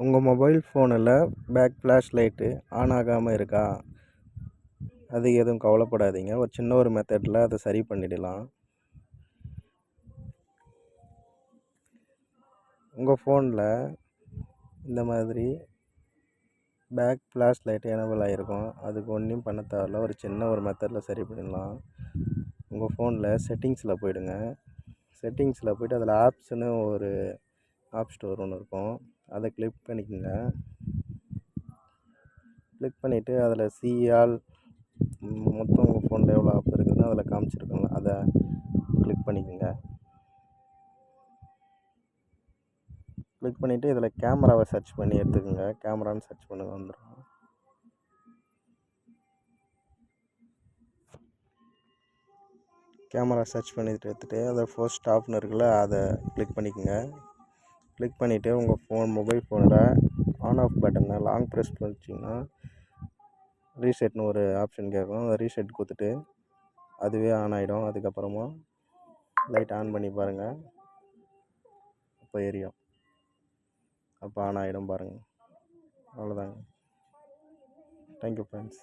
உங்கள் மொபைல் ஃபோனில் back flash light on ஆகாமல் இருக்கா? அது எதுவும் கவலைப்படாதீங்க. ஒரு சின்ன ஒரு மெத்தடில் அதை சரி பண்ணிடலாம். உங்கள் ஃபோனில் இந்த மாதிரி பேக் ஃப்ளாஷ் லைட் எனேபிள் ஆகிருக்கும். அதுக்கு ஒன்றும் பண்ண தேவையில்ல. ஒரு சின்ன ஒரு மெத்தடில் சரி பண்ணிடலாம். உங்கள் ஃபோனில் செட்டிங்ஸில் போயிடுங்க. செட்டிங்ஸில் போய்ட்டு அதில் ஆப்ஸ்னு ஒரு ஆப் ஸ்டோர் ஒன்று இருக்கும். அதை கிளிக் பண்ணிக்கோங்க. கிளிக் பண்ணிவிட்டு அதில் ஆல் மொத்தம் உங்கள் ஃபோனில் எவ்வளோ ஆப் இருக்குதுன்னு அதில் காமிச்சிருக்கோங்க. அதை கிளிக் பண்ணிக்கோங்க. கிளிக் பண்ணிவிட்டு இதில் கேமராவை சர்ச் பண்ணி எடுத்துக்கோங்க. கேமரான்னு சர்ச் பண்ணுங்க, வந்துடும். கேமரா சர்ச் பண்ணிட்டு எடுத்துகிட்டு அதை ஃபர்ஸ்ட் ஆப்னு இருக்குல்ல, அதை கிளிக் பண்ணிக்கோங்க. கிளிக் பண்ணிவிட்டு உங்கள் மொபைல் ஃபோனில் ஆன் ஆஃப் பட்டனை லாங் ப்ரெஸ் பண்ணிச்சிங்கன்னா ரீசெட்னு ஒரு ஆப்ஷன் கேட்கும். அதை ரீசெட் கொடுத்துட்டு அதுவே ஆன் ஆகிடும். அதுக்கப்புறமா லைட் ஆன் பண்ணி பாருங்கள். அப்போ எரியும். அப்போ ஆன் ஆகிடும் பாருங்கள். அவ்வளோதாங்க. Thank you friends.